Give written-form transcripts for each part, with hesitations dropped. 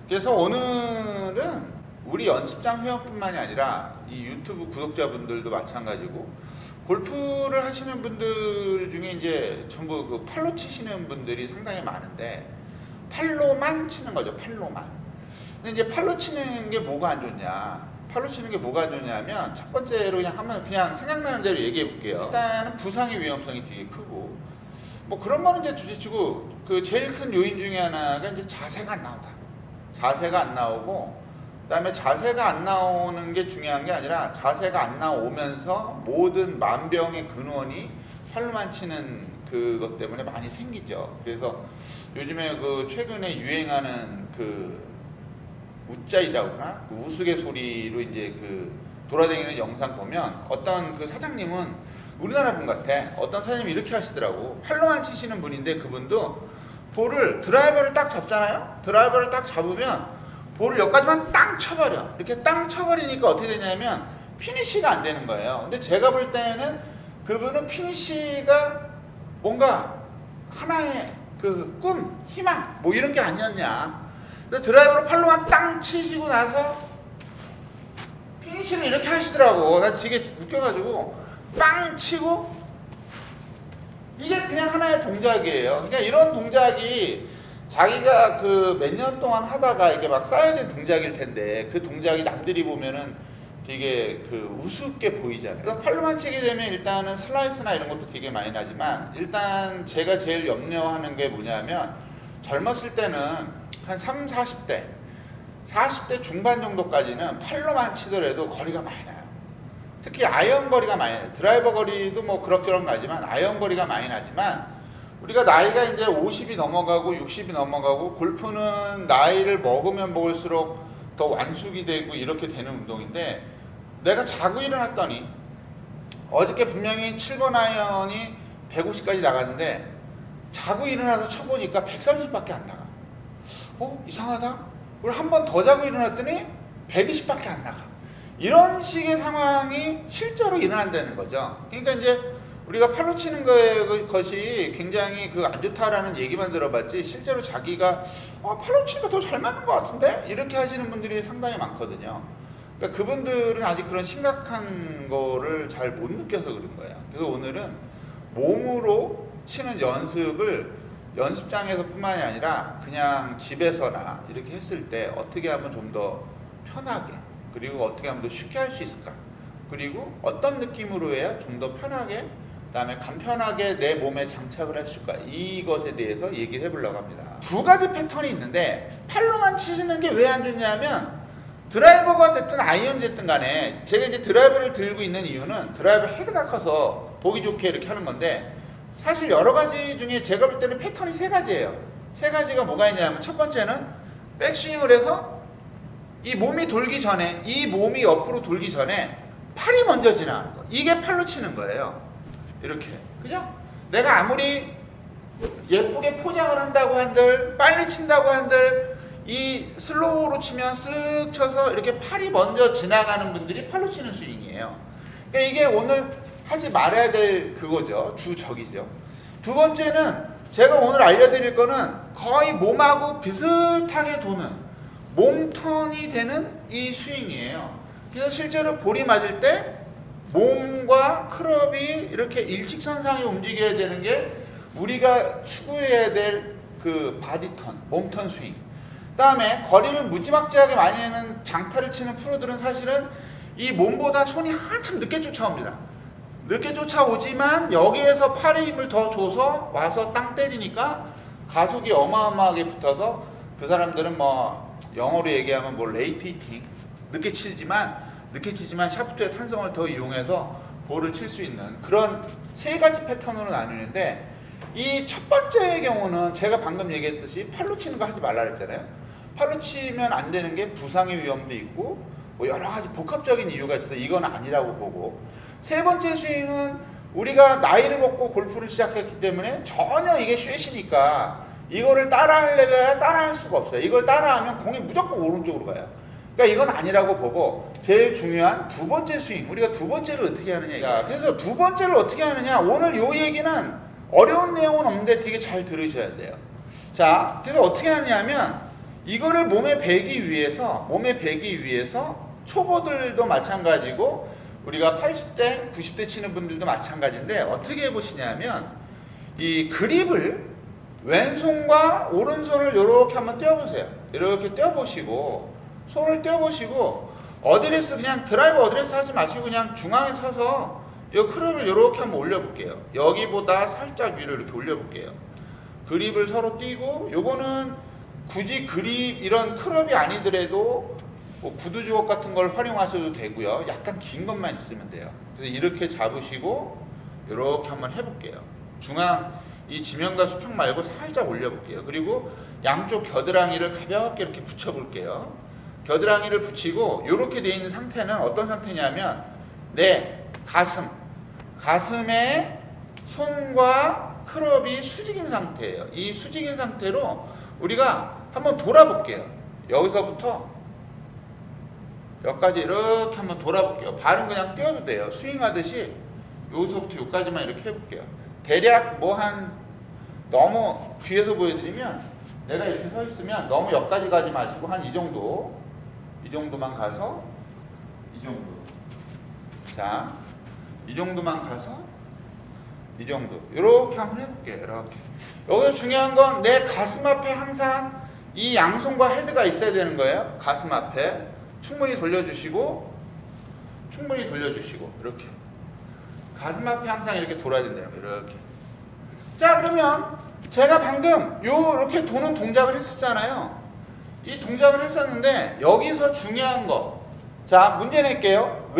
그래서 오늘은 우리 연습장 회원뿐만이 아니라 이 유튜브 구독자분들도 마찬가지고 골프를 하시는 분들 중에 이제 전부 그 팔로 치시는 분들이 상당히 많은데 팔로만 치는 거죠. 팔로만. 근데 이제 팔로 치는 게 뭐가 안 좋냐? 팔로 치는 게 뭐가 안 좋냐면 첫 번째로 그냥 한번 그냥 생각나는 대로 얘기해 볼게요. 일단은 부상의 위험성이 되게 크고 뭐 그런 거는 이제 둘째치고 그 제일 큰 요인 중에 하나가 이제 자세가 안 나온다. 자세가 안 나오고 그다음에 자세가 안 나오는 게 중요한 게 아니라 자세가 안 나오면서 모든 만병의 근원이 팔로만 치는 그것 때문에 많이 생기죠. 그래서 요즘에 그 최근에 유행하는 그 우짜이라고 하나? 그 우스갯소리로 이제 그 돌아다니는 영상 보면 어떤 그 사장님은 우리나라 분 같아. 어떤 사장님이 이렇게 하시더라고. 팔로만 치시는 분인데 그분도 볼을 드라이버를 딱 잡잖아요. 드라이버를 딱 잡으면 볼을 여기까지만 땅 쳐버려. 이렇게 땅 쳐버리니까 어떻게 되냐면 피니쉬가 안 되는 거예요. 근데 제가 볼 때는 그분은 피니쉬가 뭔가 하나의 그 꿈, 희망 뭐 이런 게 아니었냐. 근데 드라이버로 팔로만 땅 치시고 나서 피니쉬를 이렇게 하시더라고. 난 되게 웃겨가지고 빵 치고 이게 그냥 하나의 동작이에요. 그러니까 이런 동작이 자기가 그 몇 년 동안 하다가 이게 막 쌓여진 동작일 텐데 그 동작이 남들이 보면은 되게 그 우습게 보이잖아요. 그래서 팔로만 치게 되면 일단은 슬라이스나 이런 것도 되게 많이 나지만 일단 제가 제일 염려하는 게 뭐냐면 젊었을 때는 한 3, 40대 40대 중반 정도까지는 팔로만 치더라도 거리가 많이 나요. 특히 아이언 거리가 많이 나요. 드라이버 거리도 뭐 그럭저럭 나지만 아이언 거리가 많이 나지만 우리가 나이가 이제 50이 넘어가고 60이 넘어가고 골프는 나이를 먹으면 먹을수록 더 완숙이 되고 이렇게 되는 운동인데 내가 자고 일어났더니 어저께 분명히 7번 아이언이 150까지 나갔는데 자고 일어나서 쳐보니까 130밖에 안 나가. 이상하다? 그리고 한 번 더 자고 일어났더니 120밖에 안 나가. 이런 식의 상황이 실제로 일어난다는 거죠. 그러니까 이제 우리가 팔로 치는 것이 굉장히 그 안 좋다라는 얘기만 들어봤지 실제로 자기가 팔로 치니까 더 잘 맞는 것 같은데? 이렇게 하시는 분들이 상당히 많거든요. 그러니까 그분들은 아직 그런 심각한 거를 잘 못 느껴서 그런 거예요. 그래서 오늘은 몸으로 치는 연습을 연습장에서 뿐만이 아니라 그냥 집에서나 이렇게 했을 때 어떻게 하면 좀 더 편하게 그리고 어떻게 하면 더 쉽게 할 수 있을까 그리고 어떤 느낌으로 해야 좀 더 편하게 그다음에 간편하게 내 몸에 장착을 할 수 있을까 이것에 대해서 얘기를 해보려고 합니다. 두 가지 패턴이 있는데 팔로만 치시는 게 왜 안 좋냐면 드라이버가 됐든 아이언이 됐든 간에 제가 이제 드라이버를 들고 있는 이유는 드라이버 헤드가 커서 보기 좋게 이렇게 하는 건데 사실 여러 가지 중에 제가 볼 때는 패턴이 세 가지예요. 세 가지가 뭐가 있냐면 첫 번째는 백스윙을 해서 이 몸이 돌기 전에 이 몸이 옆으로 돌기 전에 팔이 먼저 지나가는 거. 이게 팔로 치는 거예요. 이렇게. 그죠? 내가 아무리 예쁘게 포장을 한다고 한들 빨리 친다고 한들 이 슬로우로 치면 쓱 쳐서 이렇게 팔이 먼저 지나가는 분들이 팔로 치는 스윙이에요. 그러니까 이게 오늘 하지 말아야 될 그거죠. 주적이죠. 두 번째는 제가 오늘 알려드릴 거는 거의 몸하고 비슷하게 도는 몸턴이 되는 이 스윙이에요. 그래서 실제로 볼이 맞을 때 몸과 클럽이 이렇게 일직선상에 움직여야 되는 게 우리가 추구해야 될 그 바디턴, 몸턴 스윙. 그 다음에 거리를 무지막지하게 많이 내는 장타를 치는 프로들은 사실은 이 몸보다 손이 한참 늦게 쫓아옵니다. 늦게 쫓아오지만 여기에서 팔의 힘을 더 줘서 와서 땅 때리니까 가속이 어마어마하게 붙어서 그 사람들은 뭐 영어로 얘기하면 뭐 레이트 히팅 늦게 치지만 샤프트의 탄성을 더 이용해서 볼을 칠 수 있는 그런 세 가지 패턴으로 나뉘는데 이 첫 번째의 경우는 제가 방금 얘기했듯이 팔로 치는 거 하지 말라 그랬잖아요. 팔로 치면 안 되는 게 부상의 위험도 있고 뭐 여러 가지 복합적인 이유가 있어서 이건 아니라고 보고 세 번째 스윙은 우리가 나이를 먹고 골프를 시작했기 때문에 전혀 이게 쉐시니까 이거를 따라하려면 따라할 수가 없어요. 이걸 따라하면 공이 무조건 오른쪽으로 가요. 그러니까 이건 아니라고 보고 제일 중요한 두 번째 스윙 우리가 두 번째를 어떻게 하느냐. 그래서 두 번째를 어떻게 하느냐 오늘 요 얘기는 어려운 내용은 없는데 되게 잘 들으셔야 돼요. 자, 그래서 어떻게 하느냐면 이거를 몸에 배기 위해서 초보들도 마찬가지고 우리가 80대, 90대 치는 분들도 마찬가지인데 어떻게 해보시냐면 이 그립을 왼손과 오른손을 이렇게 한번 떼어보세요. 이렇게 떼어보시고 손을 떼어보시고 어드레스 그냥 드라이버 어드레스 하지 마시고 그냥 중앙에 서서 이 크롭을 이렇게 한번 올려볼게요. 여기보다 살짝 위로 이렇게 올려볼게요. 그립을 서로 띄고 요거는 굳이 그립 이런 크롭이 아니더라도 뭐 구두 주걱 같은 걸 활용하셔도 되고요. 약간 긴 것만 있으면 돼요. 그래서 이렇게 잡으시고 이렇게 한번 해볼게요. 중앙 이 지면과 수평 말고 살짝 올려볼게요. 그리고 양쪽 겨드랑이를 가볍게 이렇게 붙여볼게요. 겨드랑이를 붙이고 이렇게 되어 있는 상태는 어떤 상태냐면 내 가슴에 손과 크롭이 수직인 상태예요. 이 수직인 상태로 우리가 한번 돌아볼게요. 여기서부터 여기까지 이렇게 한번 돌아볼게요. 발은 그냥 띄워도 돼요. 스윙하듯이 여기서부터 여기까지만 이렇게 해볼게요. 대략 뭐 한 너무 뒤에서 보여드리면 내가 이렇게 서 있으면 너무 여기까지 가지 마시고 한 이 정도만 가서 이 정도. 자, 이 정도만 가서 이 정도. 이렇게 한번 해볼게요. 이렇게. 여기서 중요한 건 내 가슴 앞에 항상 이 양손과 헤드가 있어야 되는 거예요. 가슴 앞에 충분히 돌려주시고 이렇게 가슴 앞에 항상 이렇게 돌아야 된다는 거예요. 이렇게. 자, 그러면 제가 방금 이렇게 도는 동작을 했었잖아요. 이 동작을 했었는데 여기서 중요한 거. 자, 문제 낼게요.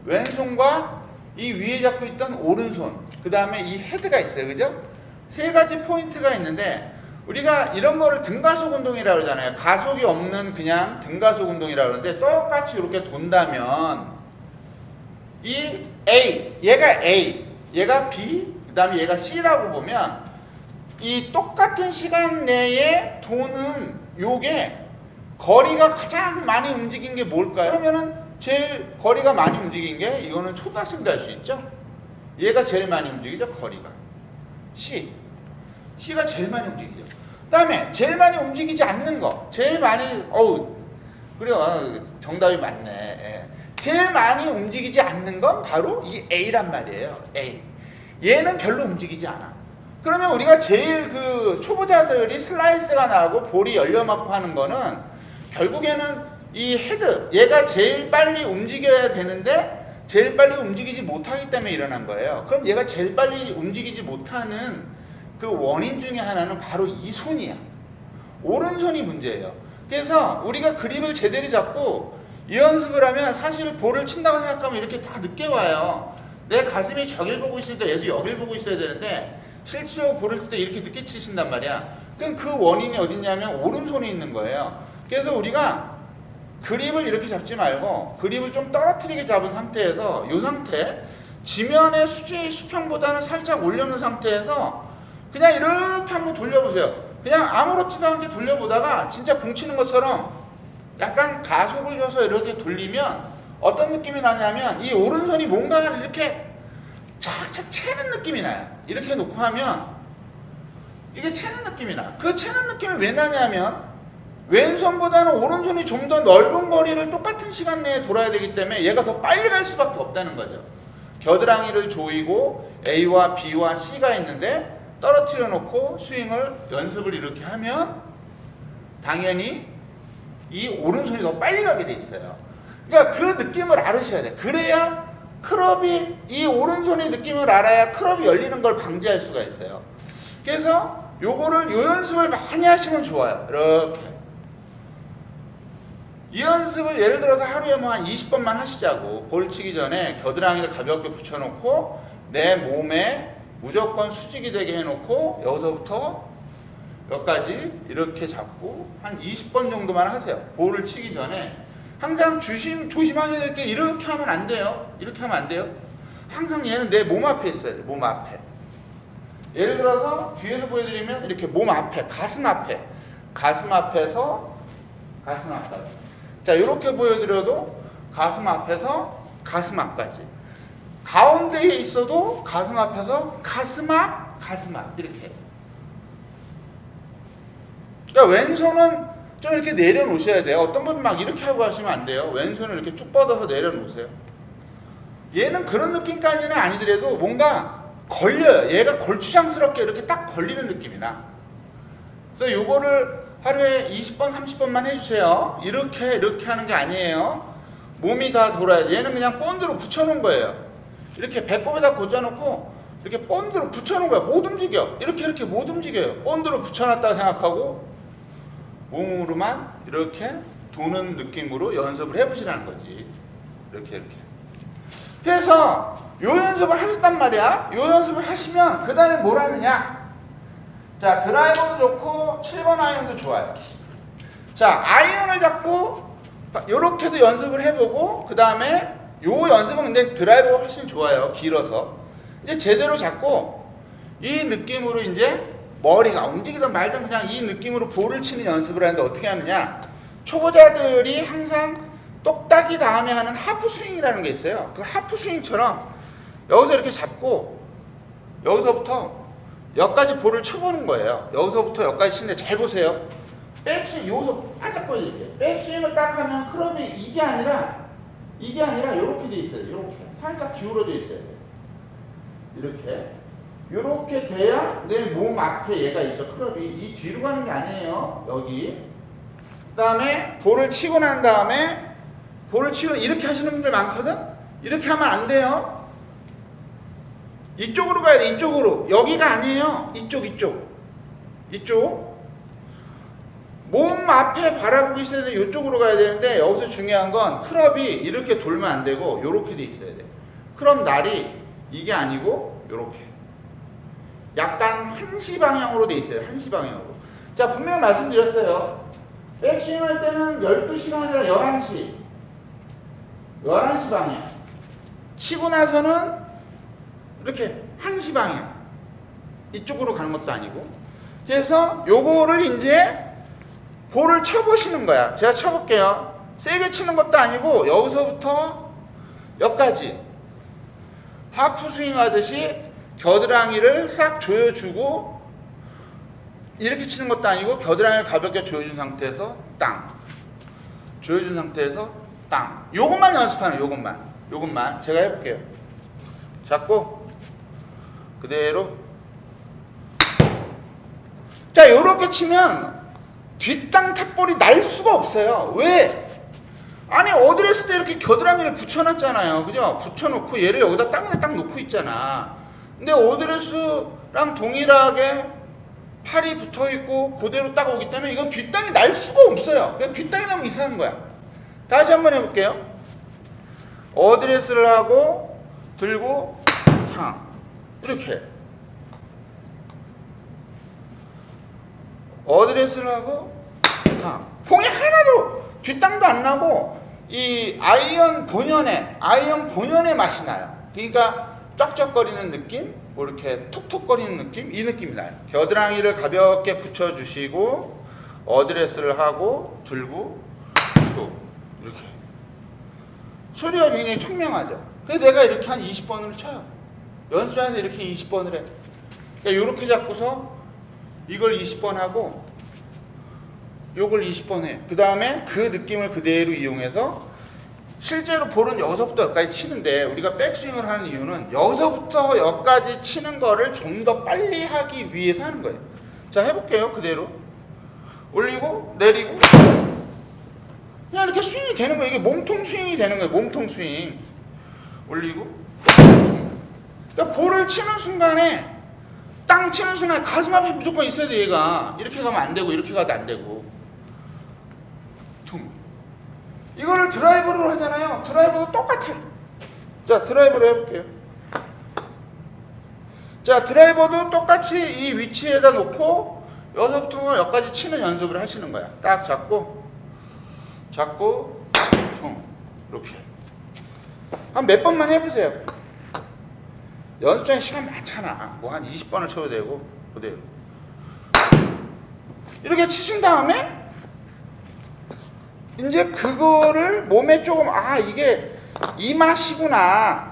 왼손과 이 위에 잡고 있던 오른손, 그 다음에 이 헤드가 있어요. 그죠? 세 가지 포인트가 있는데 우리가 이런 거를 등가속 운동이라고 그러잖아요. 가속이 없는 그냥 등가속 운동이라고 그러는데 똑같이 이렇게 돈다면 이 얘가 B, 그 다음에 얘가 C라고 보면 이 똑같은 시간 내에 도는 요게 거리가 가장 많이 움직인 게 뭘까요? 그러면은 제일 거리가 많이 움직인 게 이거는 초등학생도 할 수 있죠? 얘가 제일 많이 움직이죠, 거리가. C가 제일 많이 움직이죠. 그 다음에 제일 많이 움직이지 않는 거. 그래요. 정답이 맞네. 예. 제일 많이 움직이지 않는 건 바로 이 A란 말이에요. A. 얘는 별로 움직이지 않아. 그러면 우리가 제일 초보자들이 슬라이스가 나고 볼이 열려맞고 하는 거는 결국에는 이 헤드, 얘가 제일 빨리 움직여야 되는데 제일 빨리 움직이지 못하기 때문에 일어난 거예요. 그럼 얘가 제일 빨리 움직이지 못하는 그 원인 중에 하나는 바로 이 손이야. 오른손이 문제예요. 그래서 우리가 그립을 제대로 잡고 이 연습을 하면 사실 볼을 친다고 생각하면 이렇게 다 늦게 와요. 내 가슴이 저길 보고 있으니까 얘도 여길 보고 있어야 되는데 실질적으로 볼을 칠 때 이렇게 늦게 치신단 말이야. 그럼 그 원인이 어디냐면 오른손에 있는 거예요. 그래서 우리가 그립을 이렇게 잡지 말고 그립을 좀 떨어뜨리게 잡은 상태에서 이 상태, 지면의 수평보다는 살짝 올려놓은 상태에서 그냥 이렇게 한번 돌려보세요. 그냥 아무렇지도 않게 돌려보다가 진짜 공 치는 것처럼 약간 가속을 줘서 이렇게 돌리면 어떤 느낌이 나냐면 이 오른손이 뭔가를 이렇게 착착 채는 느낌이 나요. 이렇게 놓고 하면 이게 채는 느낌이 나. 그 채는 느낌이 왜 나냐면 왼손보다는 오른손이 좀 더 넓은 거리를 똑같은 시간 내에 돌아야 되기 때문에 얘가 더 빨리 갈 수밖에 없다는 거죠. 겨드랑이를 조이고 A와 B와 C가 있는데 떨어뜨려 놓고 스윙을 연습을 이렇게 하면 당연히 이 오른손이 더 빨리 가게 돼 있어요. 그러니까 그 느낌을 알으셔야 돼. 그래야 크롭이 이 오른손의 느낌을 알아야 크롭이 열리는 걸 방지할 수가 있어요. 그래서 요 연습을 많이 하시면 좋아요. 이렇게 이 연습을 예를 들어서 하루에 뭐 한 20번만 하시자고. 볼 치기 전에 겨드랑이를 가볍게 붙여놓고 내 몸에 무조건 수직이 되게 해놓고 여기서부터 여기까지 이렇게 잡고 한 20번 정도만 하세요. 볼을 치기 전에. 항상 조심하셔야 될 게 이렇게 하면 안 돼요. 이렇게 하면 안 돼요. 항상 얘는 내 몸 앞에 있어야 돼. 몸 앞에. 예를 들어서 뒤에서 보여드리면 이렇게 몸 앞에, 가슴 앞에서 가슴 앞까지. 자, 이렇게 보여드려도 가슴 앞에서 가슴 앞까지. 가운데에 있어도 가슴 앞에서 가슴 앞 이렇게. 그러니까 왼손은 좀 이렇게 내려놓으셔야 돼요. 어떤 분은 막 이렇게 하고 하시면 안 돼요. 왼손을 이렇게 쭉 뻗어서 내려놓으세요. 얘는 그런 느낌까지는 아니더라도 뭔가 걸려요. 얘가 골추장스럽게 이렇게 딱 걸리는 느낌이 나. 그래서 요거를 하루에 20번, 30번만 해주세요. 이렇게 하는 게 아니에요. 몸이 다 돌아야 돼. 얘는 그냥 본드로 붙여놓은 거예요. 이렇게 배꼽에다 고져놓고 이렇게 본드로 붙여놓은 거야. 못 움직여. 이렇게 못 움직여요. 본드로 붙여놨다고 생각하고 몸으로만 이렇게 도는 느낌으로 연습을 해보시라는 거지. 이렇게. 그래서 요 연습을 하셨단 말이야. 요 연습을 하시면 그 다음에 뭘 하느냐. 자, 드라이버도 좋고 7번 아이언도 좋아요. 자, 아이언을 잡고 요렇게도 연습을 해보고 그 다음에 요 연습은 근데 드라이버가 훨씬 좋아요. 길어서. 이제 제대로 잡고 이 느낌으로 이제 머리가 움직이든 말든 그냥 이 느낌으로 볼을 치는 연습을 하는데 어떻게 하느냐. 초보자들이 항상 똑딱이 다음에 하는 하프 스윙이라는 게 있어요. 그 하프 스윙처럼 여기서 이렇게 잡고 여기서부터 여기까지 볼을 쳐보는 거예요. 여기서부터 여기까지 치는데 잘 보세요. 백스윙 여기서 바짝 걸릴게요. 백스윙을 딱 하면 클럽이 이게 아니라 이렇게 돼 있어요. 이렇게 살짝 기울어져 있어야 돼요. 이렇게 돼야 내 몸 앞에 얘가 있죠. 클럽이 이 뒤로 가는 게 아니에요. 여기. 그 다음에 볼을 치고 난 다음에 볼을 치고 이렇게 하시는 분들 많거든. 이렇게 하면 안 돼요. 이쪽으로 가야 돼. 이쪽으로. 여기가 아니에요. 이쪽. 몸 앞에 바라보고 있어야 돼. 이쪽으로 가야 되는데 여기서 중요한 건 클럽이 이렇게 돌면 안 되고 이렇게 돼 있어야 돼. 클럽 날이 이게 아니고 이렇게. 약간 한시 방향으로 돼 있어요. 한시 방향으로. 자, 분명히 말씀드렸어요. 백스윙 할 때는 12시가 아니라 11시 방향. 치고 나서는 이렇게 한시 방향. 이쪽으로 가는 것도 아니고. 그래서 요거를 이제 볼을 쳐보시는 거야. 제가 쳐볼게요. 세게 치는 것도 아니고 여기서부터 여기까지 하프 스윙 하듯이 겨드랑이를 싹 조여주고 이렇게 치는 것도 아니고 겨드랑이를 가볍게 조여준 상태에서 땅. 조여준 상태에서 땅. 요것만 연습하는 요것만 제가 해볼게요. 잡고 그대로. 자, 요렇게 치면 뒷땅 탑볼이 날 수가 없어요. 왜? 아니, 어드레스 때 이렇게 겨드랑이를 붙여놨잖아요. 그죠? 붙여놓고 얘를 여기다 땅에 딱 놓고 있잖아. 근데 어드레스랑 동일하게 팔이 붙어있고 그대로 딱 오기 때문에 이건 뒷땅이 날 수가 없어요. 그냥 뒷땅이 나면 이상한 거야. 다시 한번 해볼게요. 어드레스를 하고 들고 탕 이렇게 어드레스를 하고 탕. 공이 하나도 뒷땅도 안 나고 이 아이언 본연의 맛이 나요. 그러니까 쩍쩍거리는 느낌, 뭐 이렇게 톡톡거리는 느낌, 이 느낌이 나요. 겨드랑이를 가볍게 붙여주시고 어드레스를 하고 들고 또 이렇게 소리가 굉장히 청명하죠. 그래서 내가 이렇게 한 20번을 쳐요. 연습장에서 이렇게 20번을 해. 그러니까 이렇게 잡고서 이걸 20번 하고 요걸 20번 해. 그 다음에 그 느낌을 그대로 이용해서 실제로 볼은 여기서부터 여기까지 치는데 우리가 백스윙을 하는 이유는 여기서부터 여기까지 치는 거를 좀 더 빨리 하기 위해서 하는 거예요. 자, 해볼게요. 그대로 올리고 내리고 그냥 이렇게 스윙이 되는 거예요. 이게 몸통 스윙이 되는 거예요. 몸통 스윙. 올리고 그러니까 볼을 치는 순간에 땅 치는 순간에 가슴 앞에 무조건 있어야 돼. 얘가 이렇게 가면 안 되고 이렇게 가도 안 되고. 이거를 드라이버로 하잖아요. 드라이버도 똑같아요. 자, 드라이버로 해볼게요. 자, 드라이버도 똑같이 이 위치에다 놓고 여기서부터 여기까지 치는 연습을 하시는 거야. 딱 잡고 이렇게 한 몇 번만 해보세요. 연습장에 시간 많잖아. 뭐 한 20번을 쳐도 되고 그대로 이렇게 치신 다음에 이제 그거를 몸에 조금 이게 이 맛이구나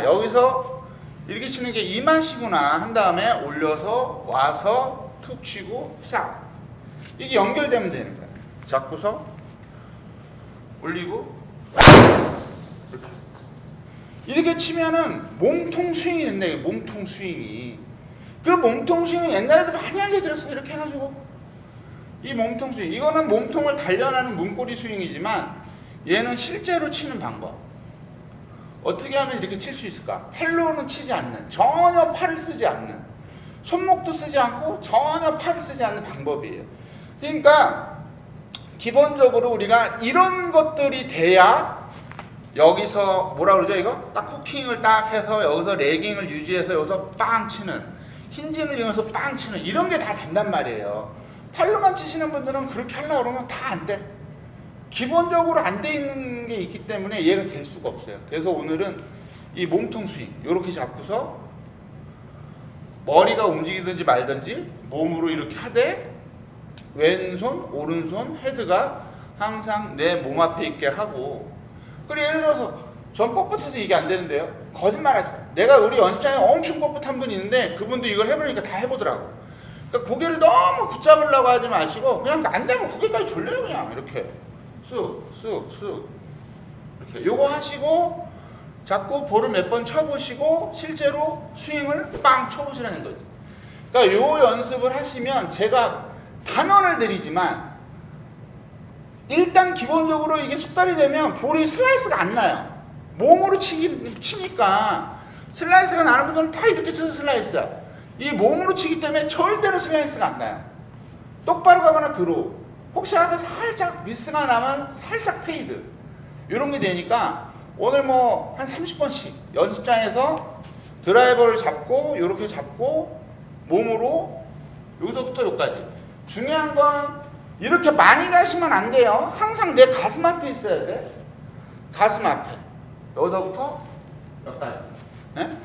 여기서 이렇게 치는 게 이 맛이구나 한 다음에 올려서 와서 툭 치고 싹 이게 연결되면 되는 거야. 잡고서 올리고 이렇게 치면은 몸통 스윙이 된다. 몸통 스윙이. 그 몸통 스윙은 옛날에도 많이 알려드렸어요. 이렇게 해가지고 이 몸통 스윙, 이거는 몸통을 단련하는 문고리 스윙이지만 얘는 실제로 치는 방법. 어떻게 하면 이렇게 칠 수 있을까? 팔로는 치지 않는, 전혀 팔을 쓰지 않는, 손목도 쓰지 않고 전혀 팔을 쓰지 않는 방법이에요. 그러니까 기본적으로 우리가 이런 것들이 돼야 여기서 뭐라 그러죠? 이거 딱 코킹을 딱 해서 여기서 레깅을 유지해서 여기서 빵 치는, 힌징을 이용해서 빵 치는 이런 게 다 된단 말이에요. 팔로만 치시는 분들은 그렇게 하려고 그러면 다 안 돼. 기본적으로 안 돼 있는 게 있기 때문에 얘가 될 수가 없어요. 그래서 오늘은 이 몸통 스윙 이렇게 잡고서 머리가 움직이든지 말든지 몸으로 이렇게 하되 왼손, 오른손, 헤드가 항상 내 몸 앞에 있게 하고. 그리고 예를 들어서 전 뻣뻣해서 이게 안 되는데요. 거짓말하지 마. 내가 우리 연습장에 엄청 뻣뻣한 분이 있는데 그분도 이걸 해보니까 다 해보더라고. 그러니까 고개를 너무 붙잡으려고 하지 마시고 그냥 안 되면 고개까지 돌려요. 그냥 이렇게 쑥 이렇게 요거 하시고 자꾸 볼을 몇 번 쳐보시고 실제로 스윙을 빵 쳐보시라는 거지. 그러니까 요 연습을 하시면 제가 단언을 드리지만 일단 기본적으로 이게 습관이 되면 볼이 슬라이스가 안 나요. 몸으로 치니까 슬라이스가 나는 분들은 다 이렇게 쳐서 슬라이스야. 이 몸으로 치기 때문에 절대로 슬라이스가 안 나요. 똑바로 가거나 들어. 혹시 하다 살짝 미스가 나면 살짝 페이드. 이런 게 되니까 오늘 뭐 한 30번씩 연습장에서 드라이버를 잡고 이렇게 잡고 몸으로 여기서부터 여기까지. 중요한 건 이렇게 많이 가시면 안 돼요. 항상 내 가슴 앞에 있어야 돼. 가슴 앞에. 여기서부터 여기까지. 네?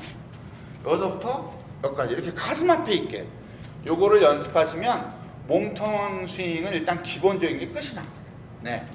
여기서부터 여기까지. 이렇게 가슴 앞에 있게. 요거를 연습하시면 몸통 스윙은 일단 기본적인 게 끝이 납니다. 네.